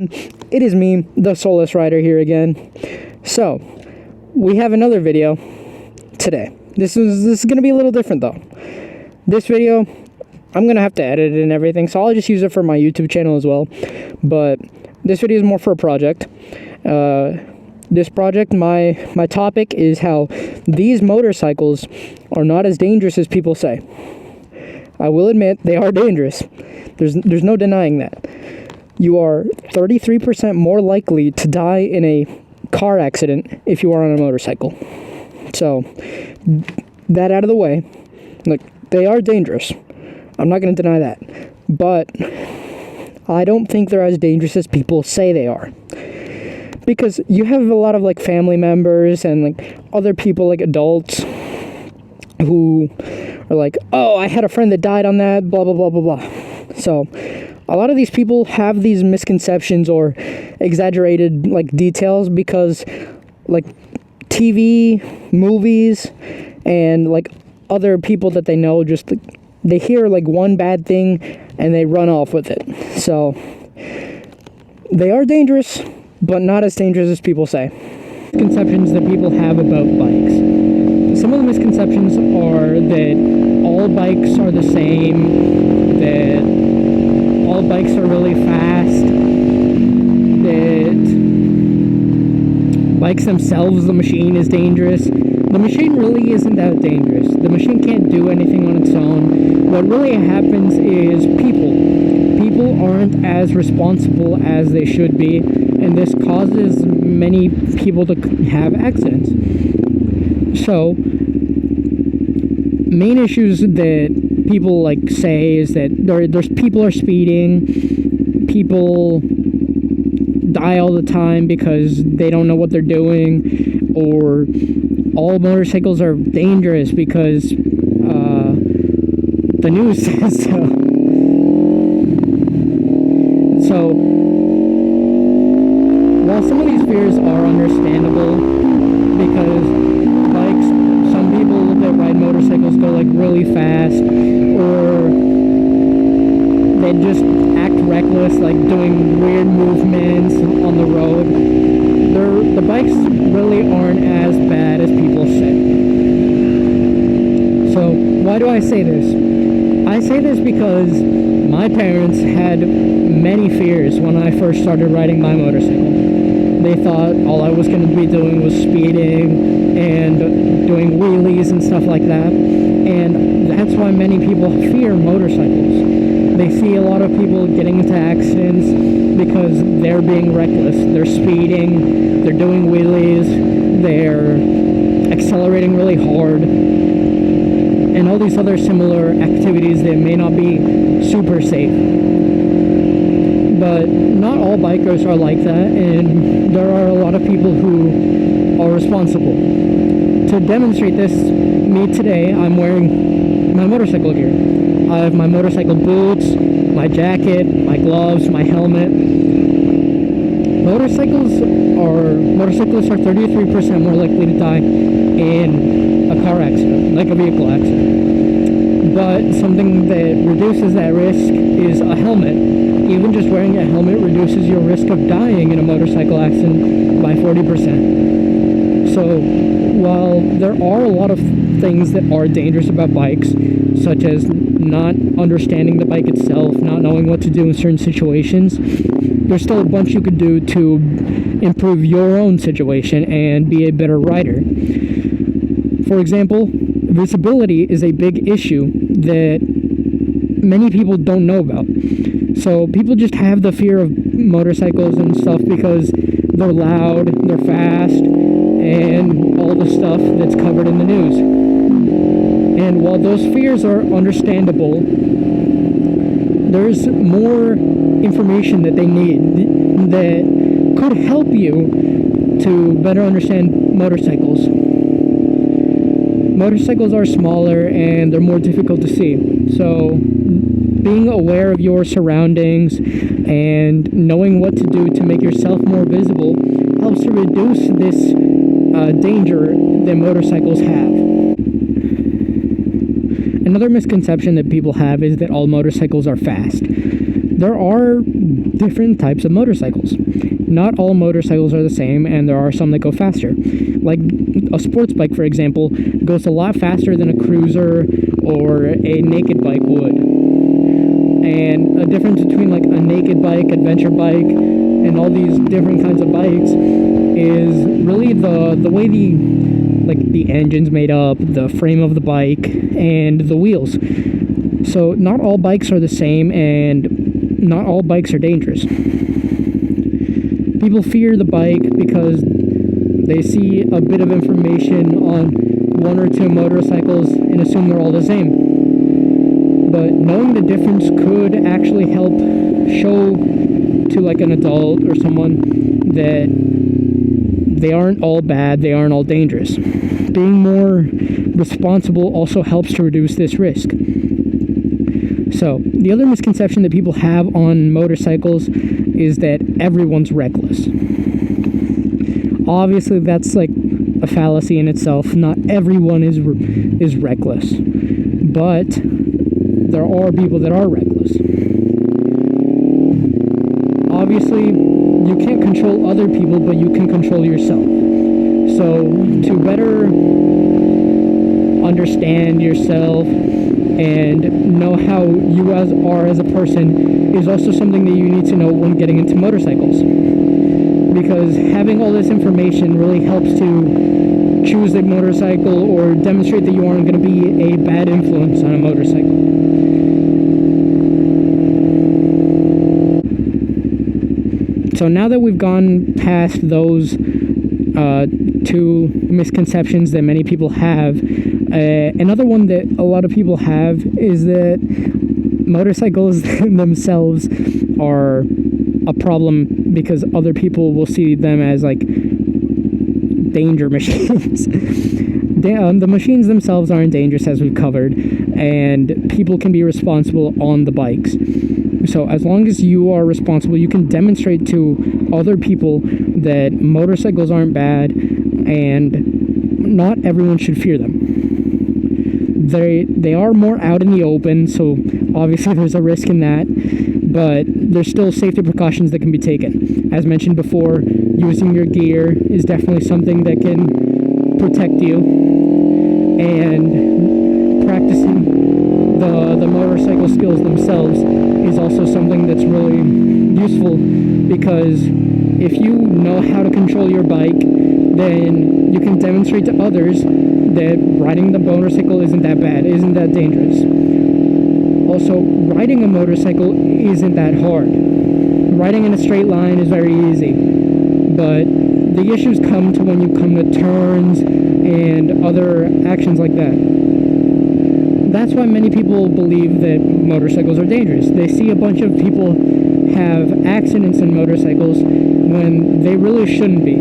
It is me, the Soulless Rider, here again. So, we have another video today. This is going to be a little different though. This video, I'm going to have to edit it and everything, so I'll just use it for my YouTube channel as well. But this video is more for a project. This project, my topic is how these motorcycles are not as dangerous as people say. I will admit, they are dangerous. There's no denying that. You are 33% more likely to die in a car accident if you are on a motorcycle. So, that out of the way, look, they are dangerous. I'm not going to deny that. But I don't think they're as dangerous as people say they are. Because you have a lot of, like, family members and, like, other people, like, adults who are like, oh, I had a friend that died on that, blah, blah, blah, blah, blah. So, a lot of these people have these misconceptions or exaggerated, like, details because, like, TV, movies, and, like, other people that they know just, like, they hear, like, one bad thing and they run off with it. So, they are dangerous, but not as dangerous as people say. Misconceptions that people have about bikes. Some of the misconceptions are that all bikes are the same, that all bikes are really fast, that bikes themselves, the machine is dangerous. The machine really isn't that dangerous. The machine can't do anything on its own. What really happens is people aren't as responsible as they should be, and this causes many people to have accidents. So, main issues that people like say is that there's people are speeding, people die all the time because they don't know what they're doing, or all motorcycles are dangerous because the news says so. So, while some of these fears are understandable, because some people that ride motorcycles go like really fast, or they just act reckless, like doing weird movements on the road. The bikes really aren't as bad as people say. So, why do I say this? I say this because my parents had many fears when I first started riding my motorcycle. They thought all I was going to be doing was speeding and doing wheelies and stuff like that. And that's why many people fear motorcycles. They see a lot of people getting into accidents because they're being reckless. They're speeding, they're doing wheelies, they're accelerating really hard, and all these other similar activities that may not be super safe. But not all bikers are like that, and there are a lot of people who are responsible. To demonstrate this, today, I'm wearing my motorcycle gear. I have my motorcycle boots, my jacket, my gloves, my helmet. Motorcyclists are 33% more likely to die in a car accident, like a vehicle accident. But something that reduces that risk is a helmet. Even just wearing a helmet reduces your risk of dying in a motorcycle accident by 40%. So, while there are a lot of things that are dangerous about bikes, such as not understanding the bike itself, not knowing what to do in certain situations, there's still a bunch you could do to improve your own situation and be a better rider. For example, visibility is a big issue that many people don't know about. So people just have the fear of motorcycles and stuff because they're loud, they're fast, and all the stuff that's covered in the news. And while those fears are understandable, there's more information that they need that could help you to better understand motorcycles. Motorcycles are smaller and they're more difficult to see. So being aware of your surroundings and knowing what to do to make yourself more visible helps to reduce this danger that motorcycles have. Another misconception that people have is that all motorcycles are fast. there are different types of motorcycles. Not all motorcycles are the same, and there are some that go faster. Like a sports bike, for example, goes a lot faster than a cruiser or a naked bike would. And a difference between like a naked bike, adventure bike, and all these different kinds of bikes is really the way the engine's made up, the frame of the bike, and the wheels. So not all bikes are the same, and not all bikes are dangerous. People fear the bike because they see a bit of information on one or two motorcycles and assume they're all the same. But knowing the difference could actually help show to like an adult or someone that they aren't all bad, they aren't all dangerous. Being more responsible also helps to reduce this risk. So, the other misconception that people have on motorcycles is that everyone's reckless. Obviously, that's like a fallacy in itself. Not everyone is reckless, but there are people that are reckless. Obviously, you can't control other people, but you can control yourself. So, to better understand yourself and know how you are as a person is also something that you need to know when getting into motorcycles. Because having all this information really helps to choose a motorcycle or demonstrate that you aren't going to be a bad influence on a motorcycle. So now that we've gone past those two misconceptions that many people have, another one that a lot of people have is that motorcycles themselves are a problem because other people will see them as like danger machines. The machines themselves aren't dangerous, as we've covered, and people can be responsible on the bikes. So as long as you are responsible, you can demonstrate to other people that motorcycles aren't bad and not everyone should fear them. They are more out in the open, so obviously there's a risk in that, but there's still safety precautions that can be taken. As mentioned before, using your gear is definitely something that can protect you, and practicing the motorcycle skills themselves is also something that's really useful, because if you know how to control your bike, then you can demonstrate to others that riding the motorcycle isn't that bad, isn't that dangerous. Also, riding a motorcycle isn't that hard. Riding in a straight line is very easy, but the issues come to when you come to turns and other actions like that. That's why many people believe that motorcycles are dangerous. They see a bunch of people have accidents in motorcycles when they really shouldn't be.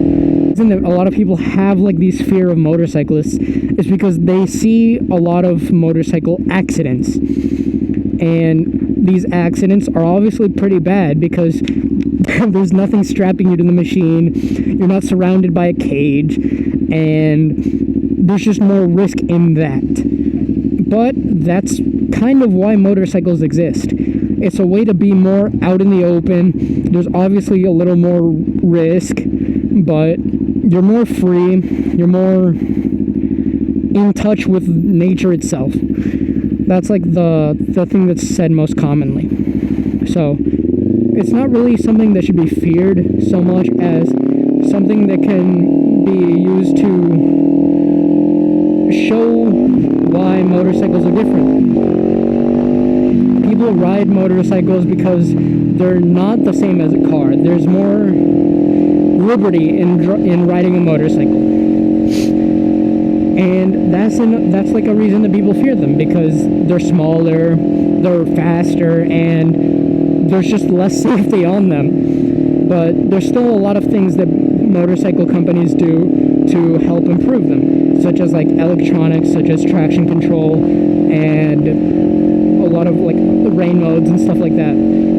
A lot of people have like these fear of motorcyclists is because they see a lot of motorcycle accidents, and these accidents are obviously pretty bad because there's nothing strapping you to the machine, you're not surrounded by a cage, and there's just more risk in that. But that's kind of why motorcycles exist. It's a way to be more out in the open. There's obviously a little more risk, but you're more free, you're more in touch with nature itself. That's like the thing that's said most commonly. So it's not really something that should be feared so much as something that can be used to show why motorcycles are different. People ride motorcycles because they're not the same as a car. There's more liberty in riding a motorcycle, and that's like a reason that people fear them, because they're smaller, they're faster, and there's just less safety on them. But there's still a lot of things that motorcycle companies do to help improve them, such as like electronics, such as traction control, and a lot of like the rain modes and stuff like that.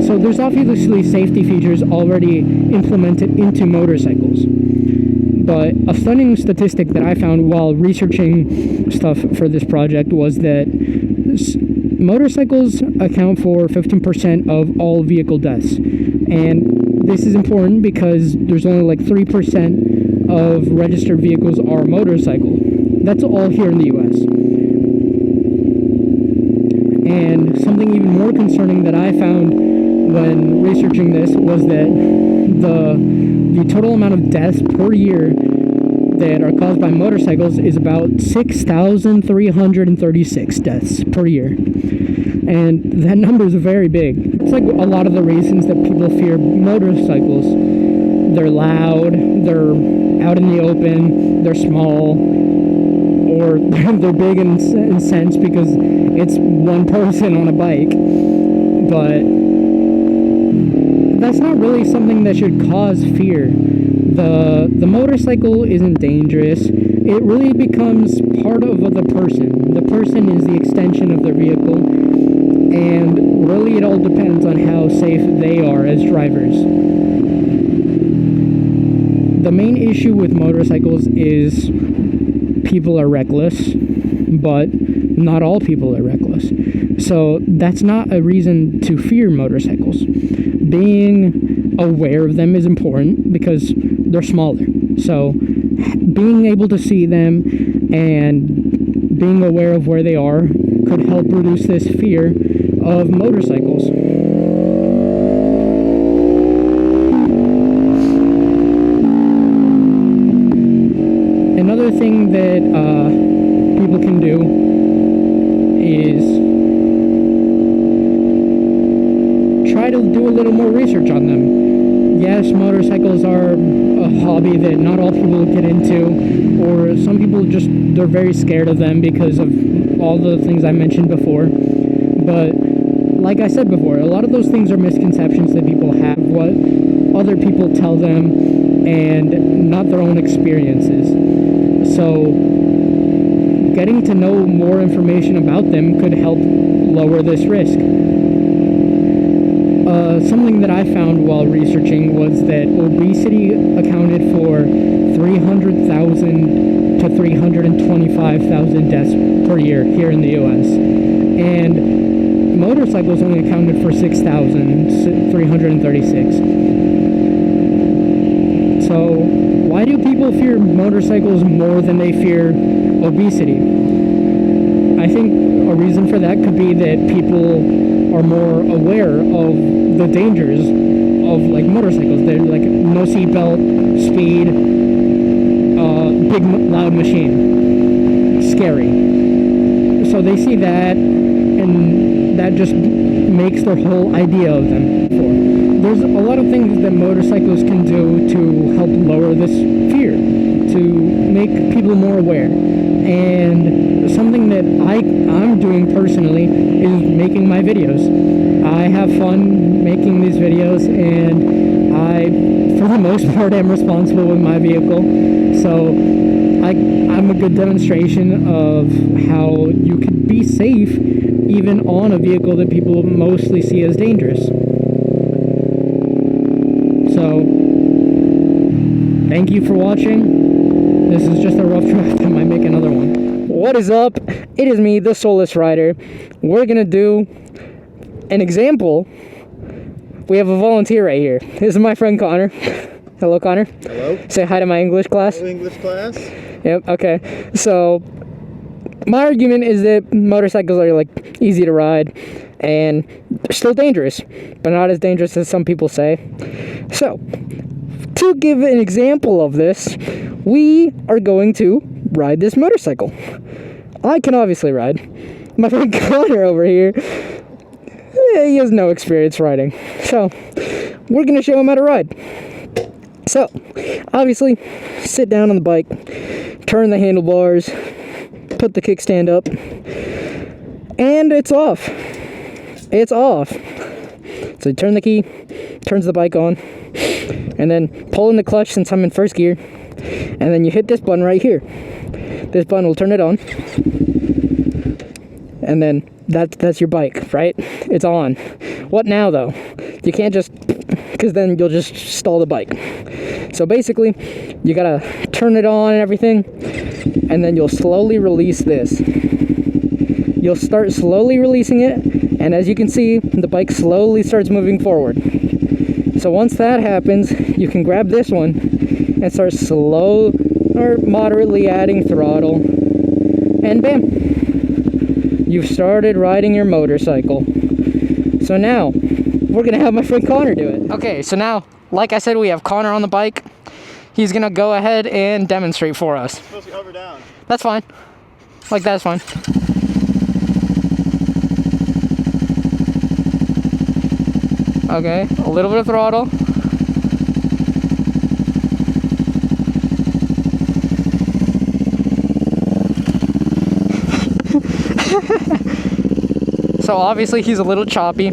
So there's obviously safety features already implemented into motorcycles. But a stunning statistic that I found while researching stuff for this project was that motorcycles account for 15% of all vehicle deaths. And this is important because there's only like 3% of registered vehicles are motorcycle. That's all here in the US. And something even more concerning that I found when researching this was that the total amount of deaths per year that are caused by motorcycles is about 6,336 deaths per year. And that number is very big. It's like a lot of the reasons that people fear motorcycles. They're loud, they're out in the open, they're small, or they're big in sense because it's one person on a bike. But that's not really something that should cause fear. The motorcycle isn't dangerous. It really becomes part of the person. The person is the extension of the vehicle, and really it all depends on how safe they are as drivers. The main issue with motorcycles is people are reckless, but not all people are reckless. So that's not a reason to fear motorcycles. Being aware of them is important because they're smaller. So being able to see them and being aware of where they are could help reduce this fear of motorcycles. Another thing that people can do is try to do a little more research on them. Yes, motorcycles are a hobby that not all people get into, or some people they're very scared of them because of all the things I mentioned before. But like I said before, a lot of those things are misconceptions that people have, what other people tell them, and not their own experiences. So getting to know more information about them could help lower this risk. Something that I found while researching was that obesity accounted for 300,000 to 325,000 deaths per year here in the US. And motorcycles only accounted for 6,336. So why do people fear motorcycles more than they fear obesity? I think a reason for that could be that people are more aware of the dangers of like motorcycles. They're like no seatbelt, speed, big loud machine, scary. So they see that, and that just makes their whole idea of them. There's a lot of things that motorcycles can do to help lower this fear, to make people more aware. And something that I'm doing personally is making my videos. I have fun making these videos, and I, for the most part, am responsible with my vehicle. So I'm a good demonstration of how you can be safe even on a vehicle that people mostly see as dangerous. So, thank you for watching. This is just a rough draft. I might make another one. What is up? It is me, the Soulless Rider. We're gonna do an example. We have a volunteer right here. This is my friend Connor. Hello, Connor. Hello. Say hi to my English class. Hello, English class. Yep, okay. So, my argument is that motorcycles are like easy to ride and they're still dangerous, but not as dangerous as some people say. So, to give an example of this, we are going to ride this motorcycle. I can obviously ride. My friend Connor over here, he has no experience riding. So, we're going to show him how to ride. So, obviously, sit down on the bike, turn the handlebars, put the kickstand up, and it's off. It's off. So turn the key, turns the bike on, and then pull in the clutch since I'm in first gear, and then you hit this button right here. This button will turn it on, and then that's your bike, right? It's on. What now, though? You can't just, because then you'll just stall the bike. So basically, you gotta turn it on and everything, and then you'll slowly release this. you'll start slowly releasing it, and as you can see, the bike slowly starts moving forward. So once that happens, you can grab this one and start slow or moderately adding throttle, and bam, you've started riding your motorcycle. So now, we're gonna have my friend Connor do it. Okay, so now, like I said, we have Connor on the bike. He's gonna go ahead and demonstrate for us. You're supposed to up or down. That's fine. Like that's fine. Okay, a little bit of throttle. So obviously he's a little choppy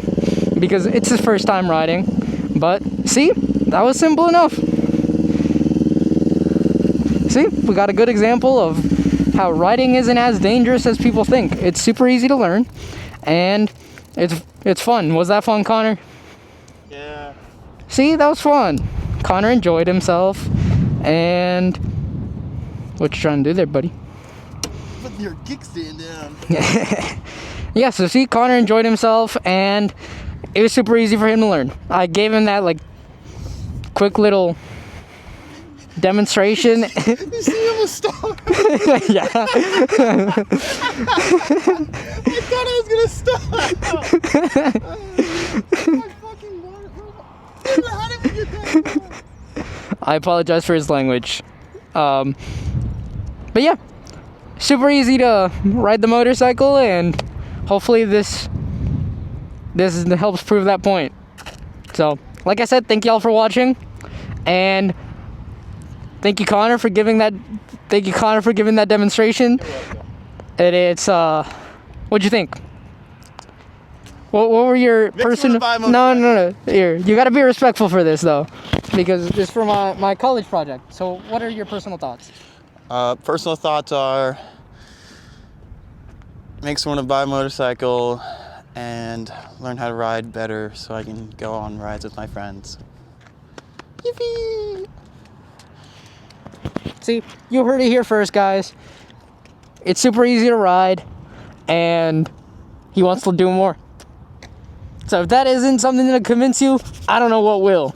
because it's his first time riding, but see, that was simple enough. See, we got a good example of how riding isn't as dangerous as people think. It's super easy to learn, and it's fun. Was that fun, Connor? Yeah. See, that was fun. Connor enjoyed himself, and what you trying to do there, buddy? Put your kickstand down. Yeah, so see, Connor enjoyed himself, and it was super easy for him to learn. I gave him that, like, quick little demonstration. You see him almost stop. Yeah. I thought I was gonna stop. My fucking water. How did we get that? I apologize for his language. But yeah, super easy to ride the motorcycle, and hopefully this helps prove that point. So, like I said, thank y'all for watching, and thank you, Connor, for giving that demonstration. And it's what'd you think? What were your personal? No. Here, you got to be respectful for this though, because it's for my college project. So, what are your personal thoughts? Personal thoughts are: makes me want to buy a motorcycle and learn how to ride better, so I can go on rides with my friends. Yippee! See, you heard it here first, guys. It's super easy to ride, and he wants to do more. So if that isn't something to convince you, I don't know what will.